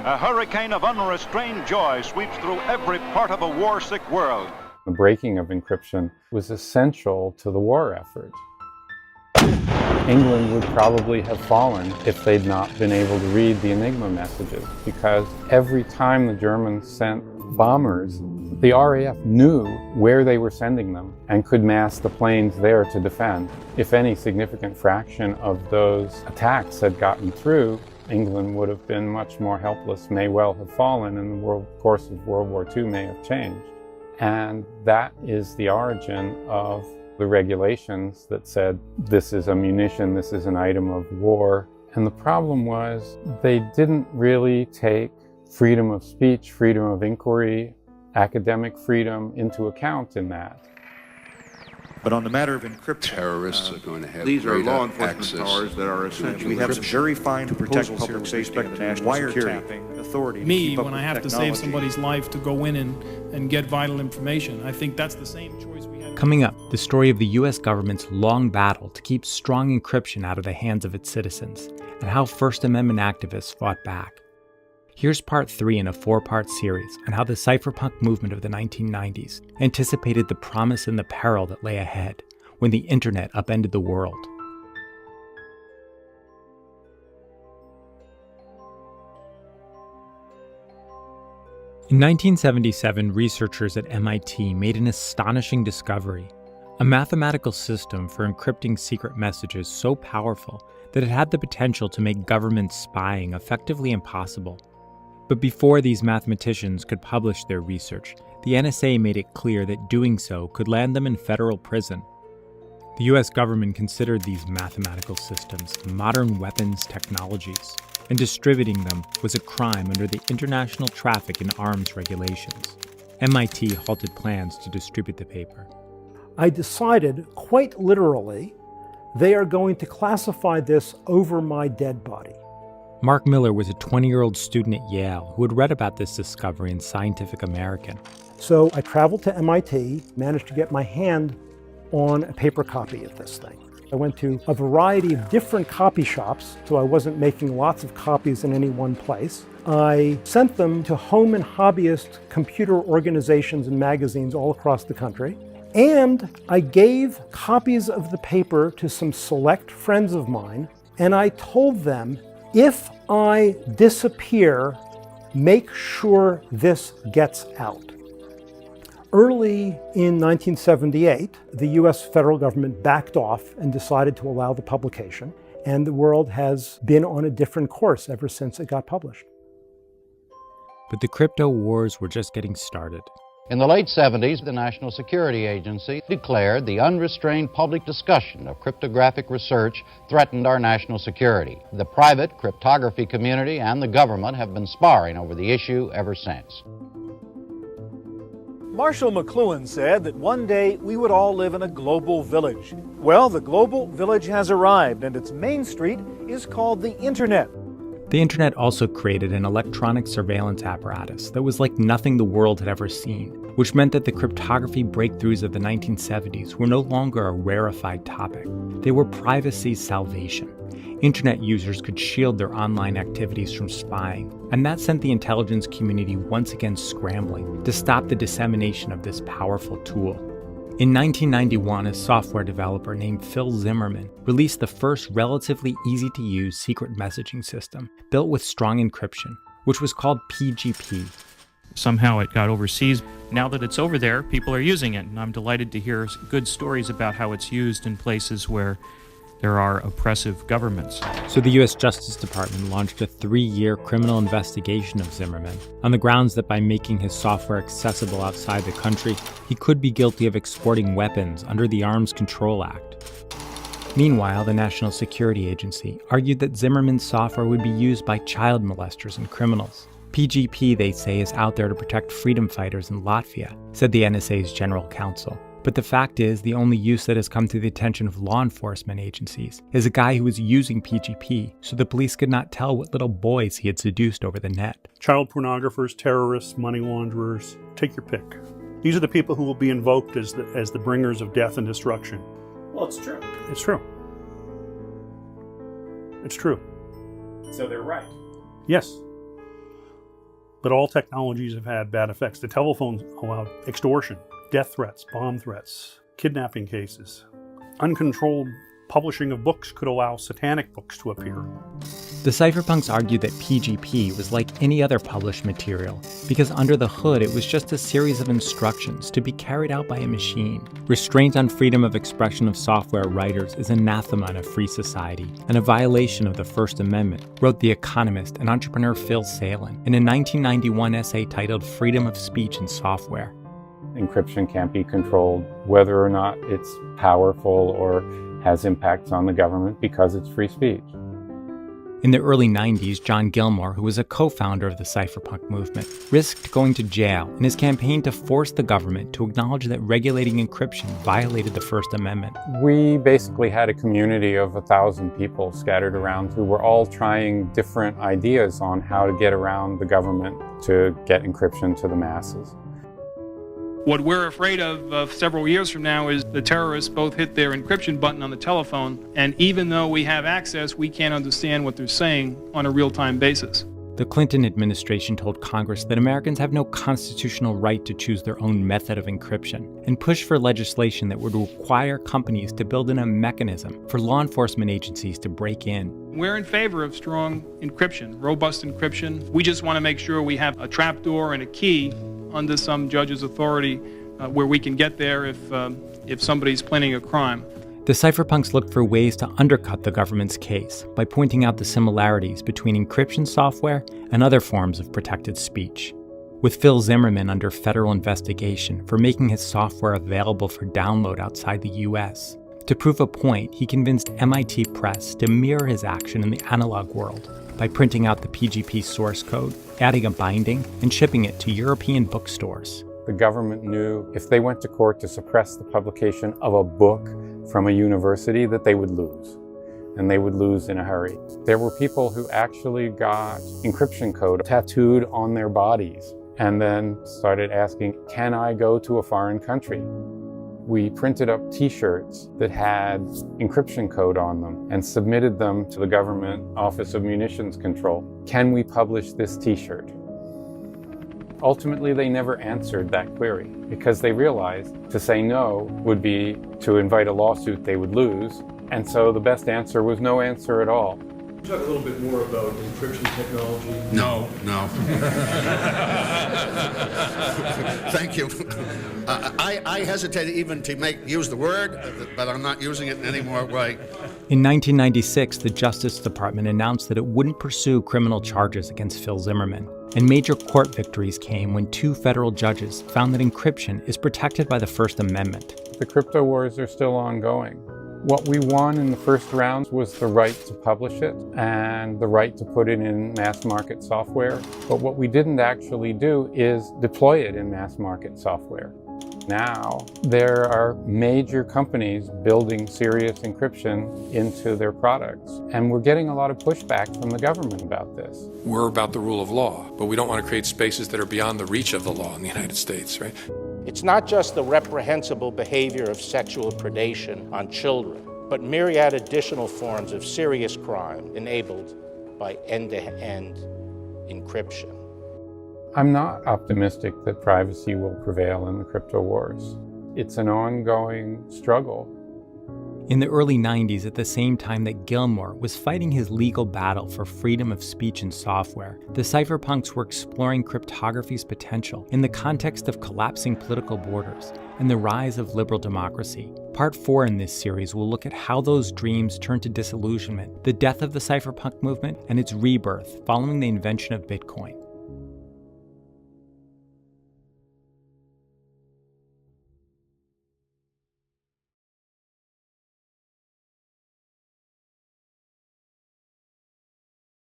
A hurricane of unrestrained joy sweeps through every part of a war-sick world. The breaking of encryption was essential to the war effort. England would probably have fallen if they'd not been able to read the Enigma messages, because every time the Germans sent bombers, the RAF knew where they were sending them and could mass the planes there to defend. If any significant fraction of those attacks had gotten through, England would have been much more helpless, may well have fallen, and the course of World War II may have changed. And that is the origin of the regulations that said this is a munition, this is an item of war. And the problem was they didn't really take freedom of speech, freedom of inquiry, academic freedom into account in that. But on the matter of encryption, terrorists are going to have these are law greater enforcement powers that are essential. we have some very fine to protect proposals public here with safety respect and to the national wiretapping authority. to Me, keep up when I with have to save technology. somebody's life to go in and get vital information, I think that's the same choice we have. Coming up, the story of the US government's long battle to keep strong encryption out of the hands of its citizens, and how First Amendment activists fought back. Here's part 3 in a 4-part series on how the cypherpunk movement of the 1990s anticipated the promise and the peril that lay ahead when the internet upended the world. In 1977, researchers at MIT made an astonishing discovery: a mathematical system for encrypting secret messages so powerful that it had the potential to make government spying effectively impossible. But before these mathematicians could publish their research, the NSA made it clear that doing so could land them in federal prison. The US government considered these mathematical systems modern weapons technologies, and distributing them was a crime under the International Traffic in Arms regulations. MIT halted plans to distribute the paper. I decided, quite literally, they are going to classify this over my dead body. Mark Miller was a 20-year-old student at Yale who had read about this discovery in Scientific American. So I traveled to MIT, managed to get my hand on a paper copy of this thing. I went to a variety of different copy shops, so I wasn't making lots of copies in any one place. I sent them to home and hobbyist computer organizations and magazines all across the country. And I gave copies of the paper to some select friends of mine, and I told them, if I disappear, make sure this gets out. Early in 1978, the US federal government backed off and decided to allow the publication, and the world has been on a different course ever since it got published. But the crypto wars were just getting started. In the late 70s, the National Security Agency declared the unrestrained public discussion of cryptographic research threatened our national security. The private cryptography community and the government have been sparring over the issue ever since. Marshall McLuhan said that one day we would all live in a global village. Well, the global village has arrived, and its main street is called the Internet. The internet also created an electronic surveillance apparatus that was like nothing the world had ever seen, which meant that the cryptography breakthroughs of the 1970s were no longer a rarefied topic. They were privacy's salvation. Internet users could shield their online activities from spying, and that sent the intelligence community once again scrambling to stop the dissemination of this powerful tool. In 1991, a software developer named Phil Zimmermann released the first relatively easy-to-use secret messaging system built with strong encryption, which was called PGP. Somehow it got overseas. Now that it's over there, people are using it, and I'm delighted to hear good stories about how it's used in places where there are oppressive governments. So the US Justice Department launched a 3-year criminal investigation of Zimmermann on the grounds that by making his software accessible outside the country, he could be guilty of exporting weapons under the Arms Control Act. Meanwhile, the National Security Agency argued that Zimmermann's software would be used by child molesters and criminals. PGP, they say, is out there to protect freedom fighters in Latvia, said the NSA's general counsel. But the fact is, the only use that has come to the attention of law enforcement agencies is a guy who was using PGP so the police could not tell what little boys he had seduced over the net. Child pornographers, terrorists, money launderers, take your pick. These are the people who will be invoked as the bringers of death and destruction. Well, it's true. It's true. It's true. So they're right. Yes. But all technologies have had bad effects. The telephone allowed extortion, death threats, bomb threats, kidnapping cases. Uncontrolled publishing of books could allow satanic books to appear. The cypherpunks argued that PGP was like any other published material, because under the hood it was just a series of instructions to be carried out by a machine. Restraint on freedom of expression of software writers is anathema in a free society, and a violation of the First Amendment, wrote the economist and entrepreneur Phil Salen in a 1991 essay titled Freedom of Speech in Software. Encryption can't be controlled, whether or not it's powerful or has impacts on the government, because it's free speech. In the early 90s, John Gilmore, who was a co-founder of the cypherpunk movement, risked going to jail in his campaign to force the government to acknowledge that regulating encryption violated the First Amendment. We basically had a community of 1,000 people scattered around who were all trying different ideas on how to get around the government to get encryption to the masses. What we're afraid of several years from now is the terrorists both hit their encryption button on the telephone, and even though we have access, we can't understand what they're saying on a real-time basis. The Clinton administration told Congress that Americans have no constitutional right to choose their own method of encryption, and pushed for legislation that would require companies to build in a mechanism for law enforcement agencies to break in. We're in favor of strong encryption, robust encryption. We just want to make sure we have a trapdoor and a key under some judge's authority where we can get there if somebody's planning a crime. The cypherpunks looked for ways to undercut the government's case by pointing out the similarities between encryption software and other forms of protected speech. With Phil Zimmermann under federal investigation for making his software available for download outside the US, to prove a point, he convinced MIT Press to mirror his action in the analog world by printing out the PGP source code, adding a binding, and shipping it to European bookstores. The government knew if they went to court to suppress the publication of a book from a university that they would lose, and they would lose in a hurry. There were people who actually got encryption code tattooed on their bodies and then started asking, can I go to a foreign country? We printed up t-shirts that had encryption code on them and submitted them to the government Office of Munitions Control. Can we publish this t-shirt? Ultimately, they never answered that query because they realized to say no would be to invite a lawsuit they would lose. And so the best answer was no answer at all. Talk a little bit more about encryption technology. No. Thank you. I hesitate even to use the word, but I'm not using it in any more way. In 1996, the Justice Department announced that it wouldn't pursue criminal charges against Phil Zimmermann, and major court victories came when 2 federal judges found that encryption is protected by the First Amendment. The crypto wars are still ongoing. What we won in the first round was the right to publish it and the right to put it in mass market software. But what we didn't actually do is deploy it in mass market software. Now, there are major companies building serious encryption into their products, and we're getting a lot of pushback from the government about this. We're about the rule of law, but we don't want to create spaces that are beyond the reach of the law in the United States, right? It's not just the reprehensible behavior of sexual predation on children, but myriad additional forms of serious crime enabled by end-to-end encryption. I'm not optimistic that privacy will prevail in the crypto wars. It's an ongoing struggle. In the early 90s, at the same time that Gilmore was fighting his legal battle for freedom of speech in software, the cypherpunks were exploring cryptography's potential in the context of collapsing political borders and the rise of liberal democracy. Part 4 in this series will look at how those dreams turned to disillusionment, the death of the cypherpunk movement, and its rebirth following the invention of Bitcoin.